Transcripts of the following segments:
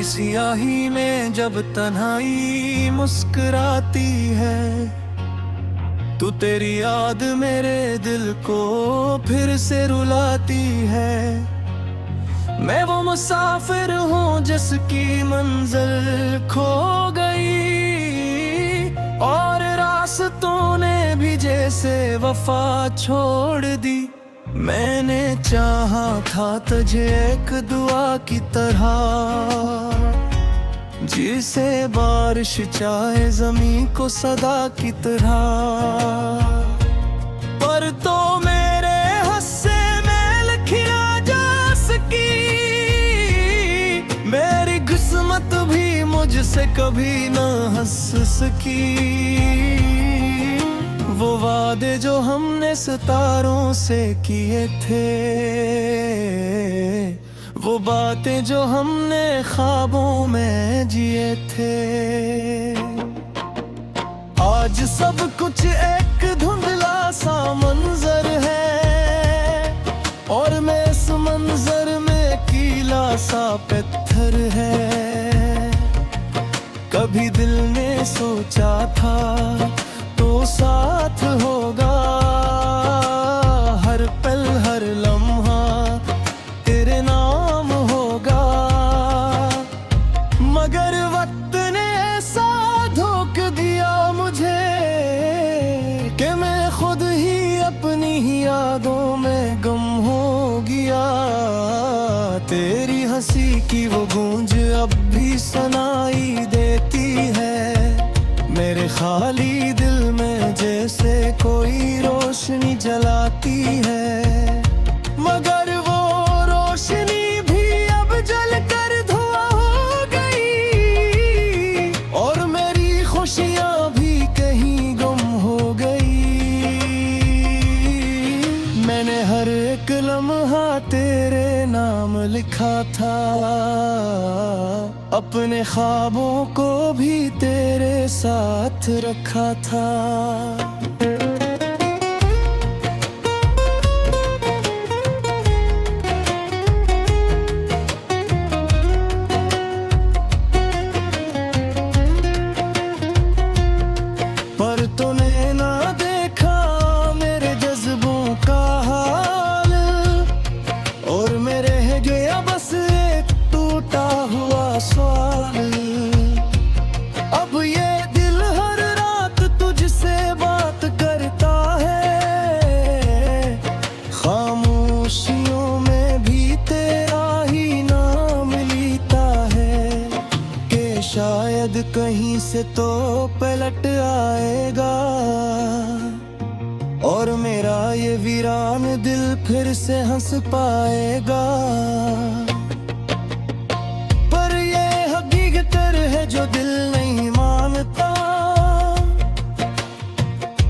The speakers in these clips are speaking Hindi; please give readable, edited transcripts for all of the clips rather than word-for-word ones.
सियाही में जब तन्हाई मुस्कुराती है, तू तेरी याद मेरे दिल को फिर से रुलाती है। मैं वो मुसाफिर हूँ जिसकी मंजिल खो गई, और रास्तों ने भी जैसे वफा छोड़ दी। मैंने चाहा था तुझे एक दुआ की तरह, जिसे बारिश चाहे जमीन को सदा की तरह, पर तो मेरे हस्से में लिखा जा सकी। मेरी किस्मत भी मुझसे कभी ना हंस सकी। वो वादे जो हमने सितारों से किए थे, वो बातें जो हमने ख्वाबों में जिए थे, आज सब कुछ एक धुंधला सा मंजर है, और मैं इस मंजर में कीला सा पत्थर है। कभी दिल ने सोचा था तो साथ होगा, हर पल हर लम्हा तेरे नाम होगा। मगर वक्त ने ऐसा धोखा दिया मुझे कि मैं खुद ही अपनी ही यादों में गुम हो गया। तेरी हंसी की वो गूंज अब भी सुनाई देती है मेरे खाली दिल में, जैसे कोई रोशनी जलाती है। मगर वो रोशनी भी अब जलकर धुआं हो गई, और मेरी खुशियां भी कहीं गुम हो गई। मैंने हर एक लम्हा तेरे नाम लिखा था, अपने ख्वाबों को भी तेरे साथ रखा था। पर तूने ना देखा मेरे जज्बों का हाल, और मैं रह गया बस एक टूटा हुआ सवाल। अब ये दिल हर रात तुझसे बात करता है, खामोशियों में भी तेरा ही नाम लेता है, कि शायद कहीं से तो पलट आएगा, और मेरा ये वीरान दिल फिर से हंस पाएगा। पर ये हकीकत है जो दिल नहीं मानता,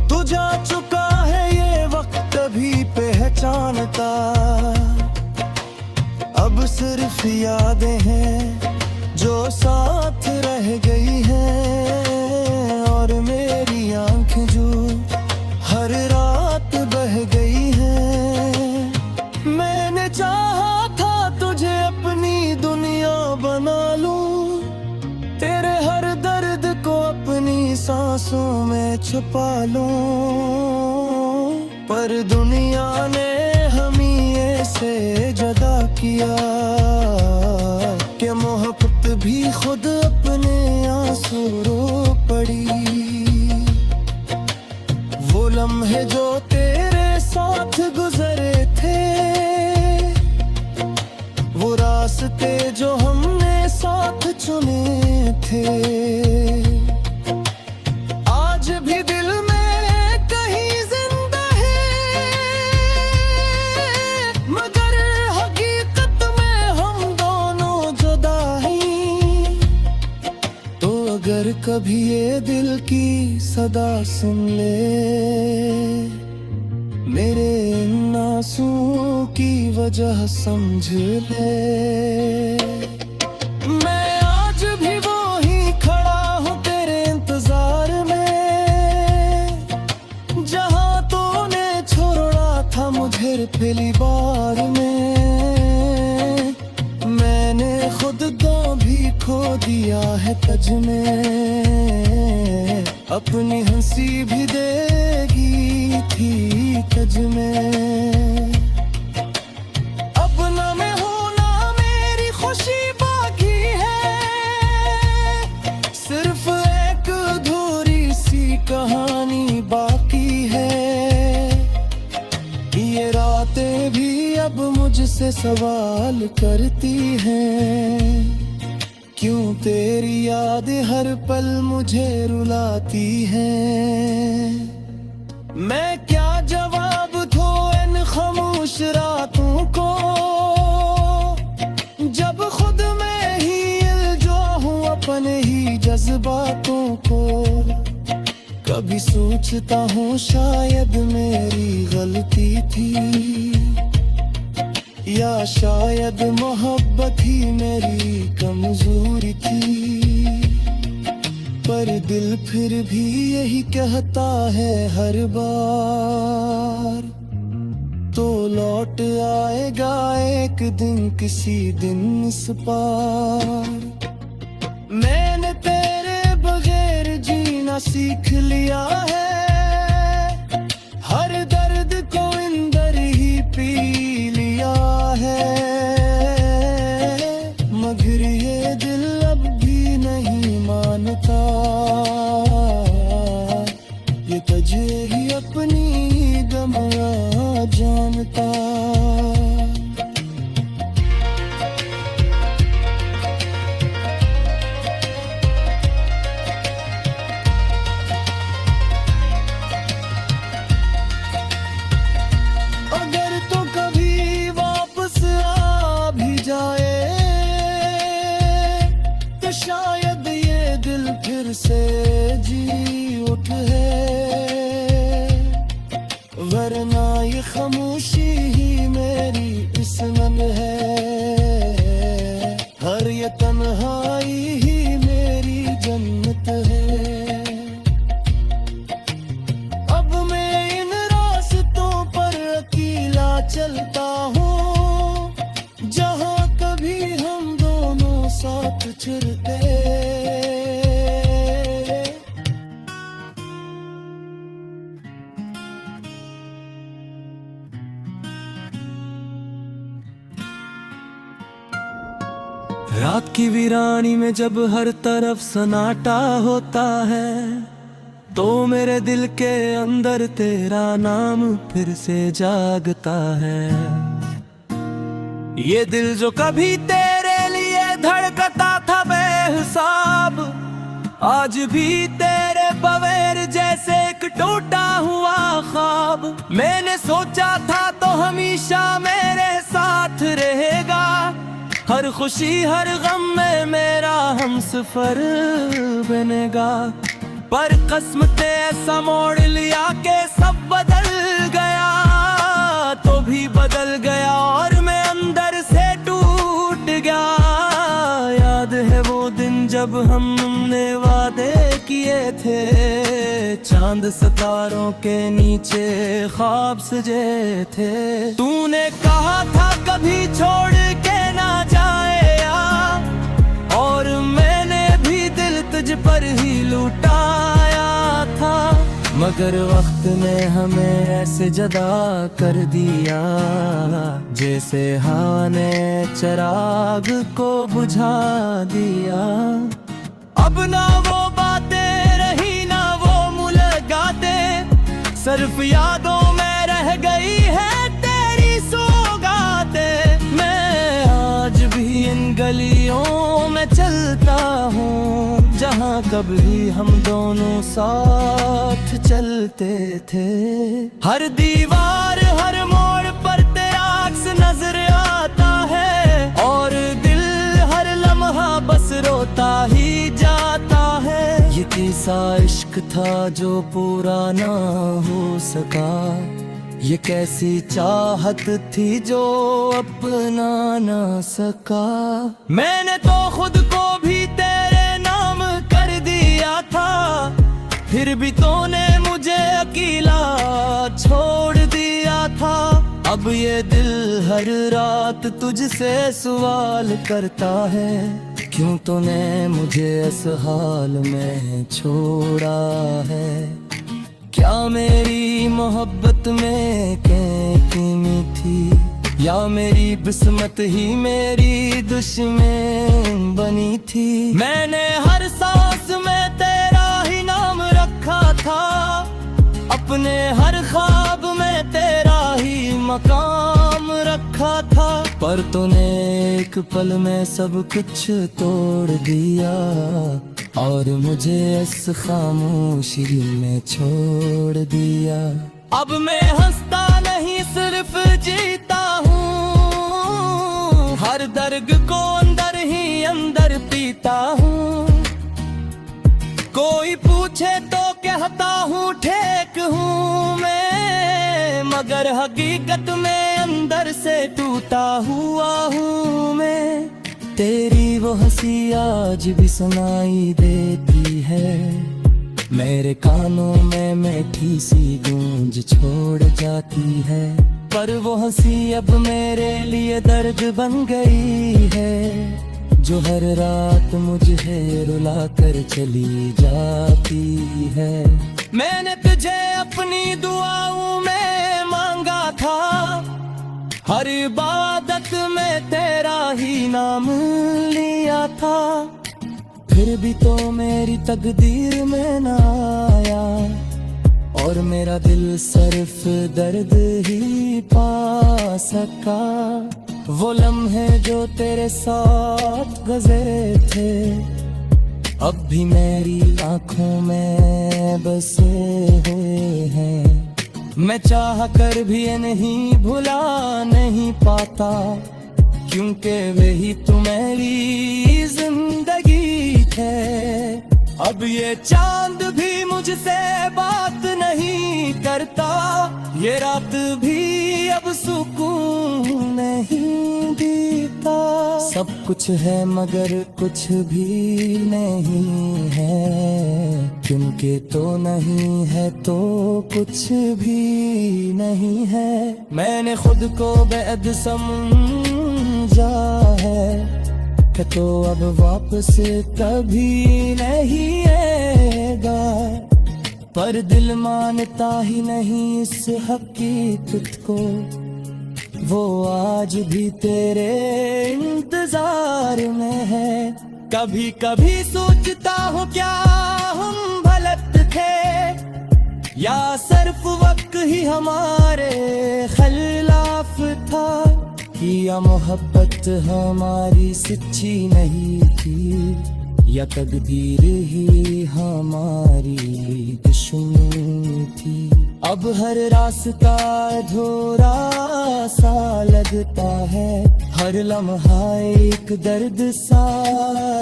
तू जा चुका है ये वक्त भी पहचानता। अब सिर्फ यादें हैं जो साथ रह गई हैं, और मेरी आंखें जो हर रात बह गई हैं। मैंने चाहा था तुझे अपनी दुनिया बना लूं, तेरे हर दर्द को अपनी सांसों में छुपा लूं, पर दुनिया ने हमें ऐसे जुदा किया कि मोहब्बत भी खुद अपने आंसू रो पड़ी। वो लम्हे जो तेरे साथ गुजरे थे, वो रास्ते जो हमने साथ चुने थे, आज भी दिल में कहीं जिंदा है, मगर हकीकत में हम दोनों जुदा हैं। तो अगर कभी ये दिल की सदा सुन ले, मेरे इन आंसुओं की वजह समझ ले। मैं आज भी वो ही खड़ा हूँ तेरे इंतजार में, जहाँ तूने छोड़ा था मुझे पहली बार में। मैंने खुद को भी खो अपनी हंसी भी देगी थी तज में। अब ना मैं हूं ना मेरी खुशी बाकी है, सिर्फ एक अधूरी सी कहानी बाकी है। ये रातें भी अब मुझसे सवाल करती हैं, क्यों तेरी याद हर पल मुझे रुलाती है। मैं क्या जवाब दूं इन खामोश रातों को, जब खुद में ही इल्जा हूँ अपने ही जज्बातों को। कभी सोचता हूँ शायद मेरी गलती थी, या शायद मोहब्बत ही मेरी कमजोरी थी। पर दिल फिर भी यही कहता है हर बार, तो लौट आएगा एक दिन किसी दिन इस पार। मैंने तेरे बगैर जीना सीख लिया है, हर दर्द को अंदर ही पी लिया है। मगर ये दिल अब भी नहीं मानता, ये तुझे ही अपनी गमरा जानता। अगर तो कभी वापस आ भी जाए, तो शायद ये दिल फिर से जी उठे, वरना ये खामोशी ही मेरी इसमन है। हर ये तन्हाई ही मेरी जन्नत है। अब मैं इन रास्तों पर अकेला चलता हूँ, जहाँ कभी हम दोनों साथ चलते। रात की वीरानी में जब हर तरफ सन्नाटा होता है, तो मेरे दिल के अंदर तेरा नाम फिर से जागता है। ये दिल जो कभी तेरे लिए धड़कता था बेहिसाब, आज भी तेरे बगैर जैसे एक टूटा हुआ ख्वाब। मैंने सोचा था तो हमेशा मेरे साथ रहेगा, हर खुशी हर गम में मेरा हमसफर बनेगा। पर किस्मत ऐसा मोड़ लिया कि सब बदल गया, तो भी बदल गया और मैं अंदर से टूट गया। याद है वो दिन जब हमने वादे किए थे, चांद सितारों के नीचे ख्वाब सजे थे। तूने कहा था कभी छोड़ के ना जाएगा, और मैंने भी दिल तुझ पर ही लुटाया था। मगर वक्त ने हमें ऐसे जदा कर दिया, जैसे हवा ने चिराग को बुझा दिया। अब ना वो बातें रही ना वो मुलाकातें, सिर्फ यादों में रह गई है तेरी सौगातें। मैं आज भी इन गलियों में चलता हूँ, जहाँ कभी हम दोनों साथ चलते थे। हर दीवार हर मोड़ पर तेरा अक्स नजर आता है, और दिल हर लम्हा बस रोता ही जाता है। ये कैसा इश्क था जो पूरा ना हो सका, ये कैसी चाहत थी जो अपना ना सका। मैंने तो खुद को भी तेरे नाम कर दिया था, फिर भी तूने मुझे अकेला छोड़ दिया था। अब ये दिल हर रात तुझसे सवाल करता है, क्यों तूने मुझे इस हाल में छोड़ा है। क्या मेरी मोहब्बत में कमी थी या मेरी किस्मत ही मेरी दुश्मन बनी थी। मैंने हर सांस में तेरा ही नाम रखा था, अपने हर ख्वाब में तेरा ही मकाम रखा था। पर तूने एक पल में सब कुछ तोड़ दिया और मुझे इस खामोशी में छोड़ दिया। अब मैं हंसता नहीं सिर्फ जीता हूँ, हर दर्द को अंदर ही अंदर पीता हूँ। कोई पूछे तो कहता हूँ ठीक हूँ मैं, मगर हकीकत में अंदर से टूटा हुआ हूँ मैं। तेरी वो हंसी आज भी सुनाई देती है, मेरे कानों में मीठी सी गूंज छोड़ जाती है। पर वो हंसी अब मेरे लिए दर्द बन गई है, जो हर रात मुझे रुला कर चली जाती है। मैंने तुझे अपनी दुआओं में मांगा था, हर इबादत में तेरा ही नाम लिया था। फिर भी तो मेरी तकदीर में ना आया और मेरा दिल सिर्फ दर्द ही पा सका। वो लम्हे जो तेरे साथ गुज़रे थे अब भी मेरी आंखों में बसे हुए हैं। मैं चाह कर भी नहीं भुला नहीं पाता, क्योंकि वही तो मेरी जिंदगी थे। अब ये चांद भी मुझसे बात नहीं करता, ये रात भी अब सुकून नहीं देता। सब कुछ है मगर कुछ भी नहीं है, क्योंकि तो नहीं है तो कुछ भी नहीं है। मैंने खुद को बेअद समझा है कि तो अब वापस कभी नहीं आएगा, पर दिल मानता ही नहीं इस हकीकत को। वो आज भी तेरे इंतजार में है। कभी कभी सोचता हूँ क्या हम गलत थे, या सिर्फ वक्त ही हमारे खिलाफ था, या मोहब्बत हमारी सच्ची नहीं थी, या तकदीर ही हमारी दुश्मन थी। अब हर रास्ता अधूरा सा लगता है, हर लम्हा एक दर्द सा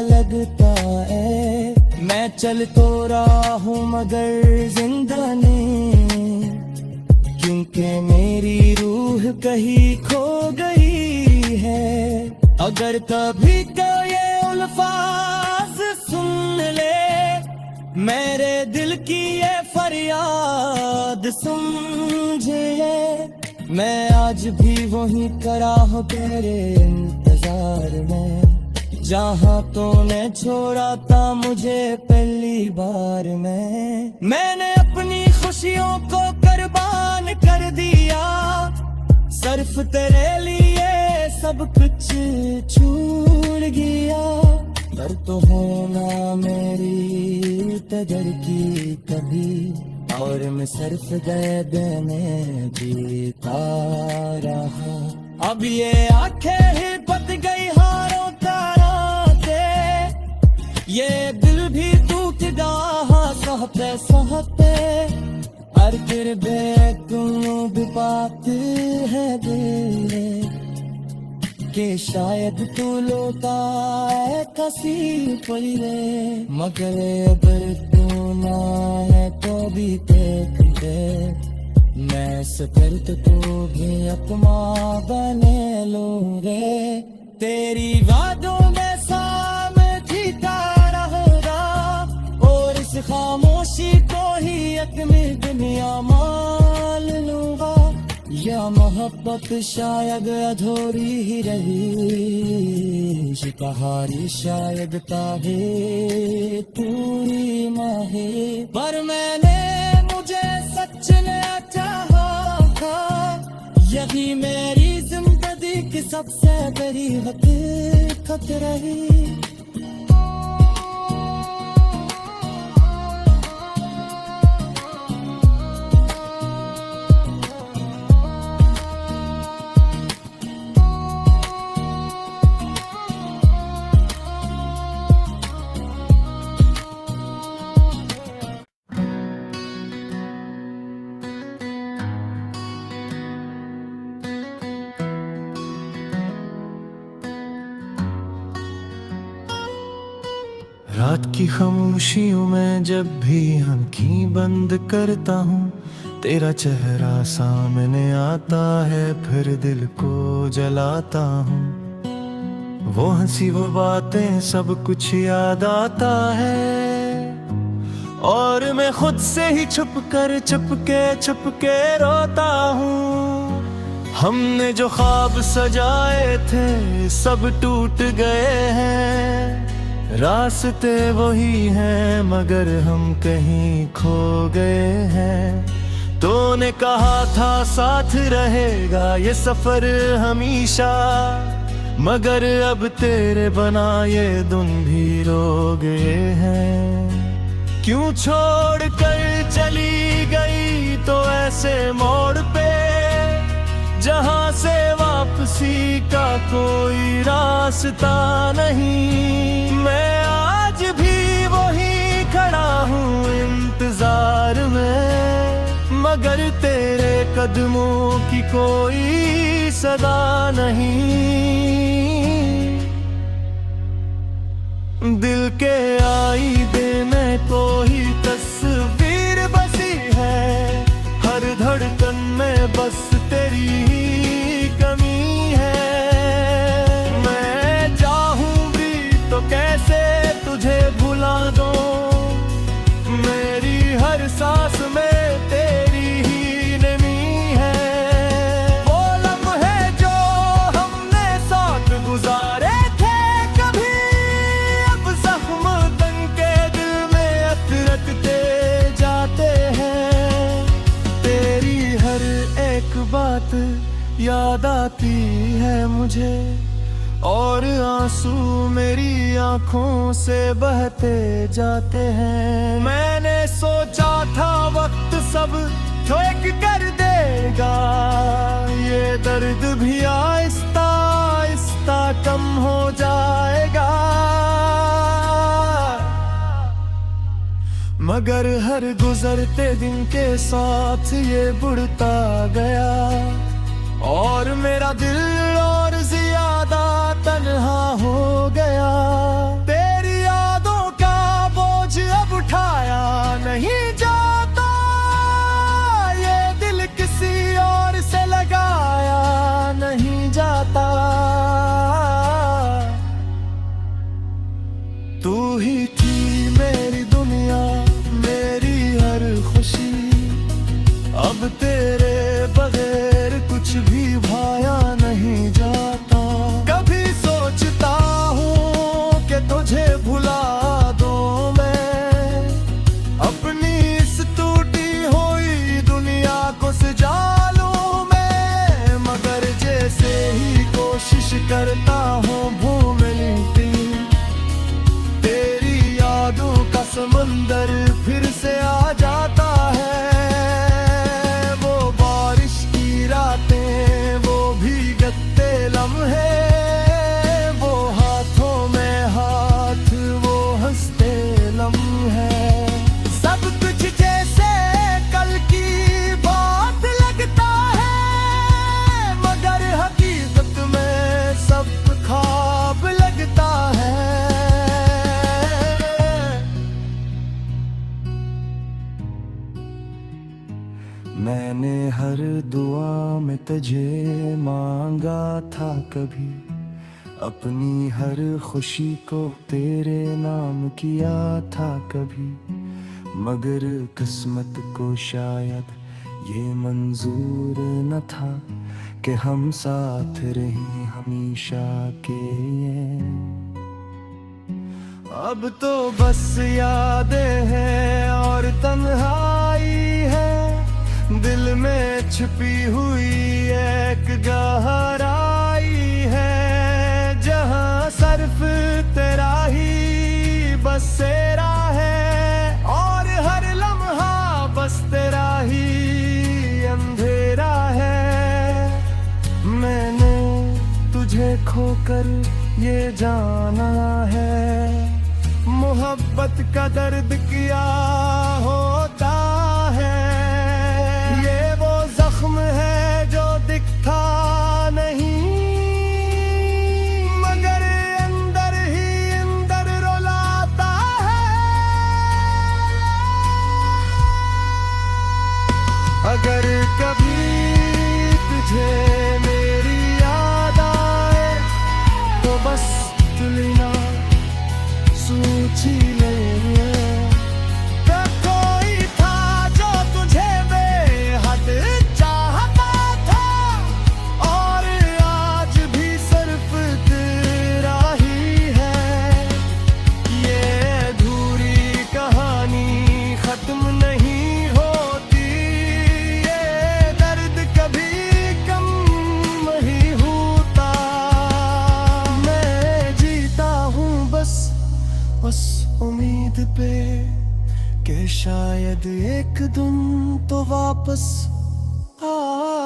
लगता है। मैं चल तो रहा हूँ मगर जिंदा नहीं, क्योंकि मेरी रूह कहीं खो गई है। अगर कभी तो ये अल्फाज सुन ले, मेरे दिल की ये फरियाद समझे। मैं आज भी वहीं खड़ा हूँ तेरे इंतजार में, जहाँ तूने छोड़ा था मुझे पहली बार में। मैंने अपनी खुशियों को कुर्बान कर दिया, सिर्फ तेरे लिए सब कुछ छूट गया। पर तो होना मेरी कदर की कभी, और मैं सिर्फ दे देने जीता रहा। अब ये आंखें ही बत गई हारों ताराते, ये दिल भी टूट गया सहते सहते। हर फिर बेकुम भी बात है दिल के, शायद तू लोटा है कसी पड़े, मगर अगर तू ना है तो भी देख दे। मैं सफर तो भी अपना बने लूं रे, तेरी वादों में सामने जीता रहूंगा, और इस खामोशी को ही एक में दुनिया मान लूंगा। या मोहब्बत शायद अधूरी ही रही, शिकहारी शायद ताहे पूरी माहे। पर मैंने मुझे सच ने चाहा था, यही मेरी जिंदगी की सबसे बड़ी हकीकत रही। रात की खामोशियों में जब भी आँखें बंद करता हूँ, तेरा चेहरा सामने आता है, फिर दिल को जलाता हूँ। वो हंसी वो बातें सब कुछ याद आता है, और मैं खुद से ही छुप के रोता हूँ। हमने जो ख्वाब सजाए थे सब टूट गए हैं, रास्ते वही हैं मगर हम कहीं खो गए हैं। तूने कहा था साथ रहेगा ये सफर हमेशा, मगर अब तेरे बना ये दिन भी रो गए हैं। क्यों छोड़ कर चली गई तो ऐसे मोड़ पे, जहां से वापसी का कोई रास्ता नहीं। मैं आज भी वही खड़ा हूँ इंतजार में, मगर तेरे कदमों की कोई सदा नहीं। दिल के आईने में कोई तस्वीर बसी है, हर धड़कन में बस तेरी ही कमी है। मैं चाहूं भी तो कैसे तुझे भुला दूं, मेरी हर सांस में तेरी ही नमी है। वो लम्हे जो हमने साथ गुजारे थे कभी, अब जख्म तन के दिल में रखते जाते हैं। तेरी हर एक बात याद आती है मुझे, और आंसू मेरी आंखों से बहते जाते हैं। मैंने सोचा था वक्त सब ठीक कर देगा, ये दर्द भी आहिस्ता आहिस्ता कम हो जाएगा। मगर हर गुजरते दिन के साथ ये बढ़ता गया, और मेरा दिल और ज्यादा तन्हा हो गया। तेरी यादों का बोझ अब उठाया नहीं जाता, ये दिल किसी और से लगाया नहीं जाता। तू ही थी मेरी दुनिया, मेरी हर खुशी, अब तेरे बगैर कुछ भी भाया नहीं जाता। कभी सोचता हूँ कि तुझे भुला दूँ मैं, अपनी इस टूटी हुई दुनिया को सजा लूँ मैं, मगर जैसे ही कोशिश करता हूँ भूलने की, तेरी यादों का समंदर फिर से आ जाता है। मैंने हर दुआ में तुझे मांगा था कभी, अपनी हर खुशी को तेरे नाम किया था कभी, मगर किस्मत को शायद ये मंजूर न था कि हम साथ रहें हमेशा के ये। अब तो बस यादें हैं और तन्हाई है, दिल में छिपी हुई एक गहराई है, जहां सिर्फ तेरा ही बसेरा है और हर लम्हा बस तेरा ही अंधेरा है। मैंने तुझे खोकर ये जाना है, मोहब्बत का दर्द क्या होता है। ये वो जख्म है जो दिखता नहीं, मगर अंदर ही अंदर रुलाता है। अगर कभी तुझे मेरी याद आए तो बस तू लेना सोच ही ले। कोई था जो तुझे बेहद चाहता था और आज भी सिर्फ तेरा ही है। ये अधूरी कहानी खत्म नहीं होती, ये दर्द कभी कम नहीं होता। मैं जीता हूँ बस उस उम्मीद पे कि शायद एक दिन तो वापस आ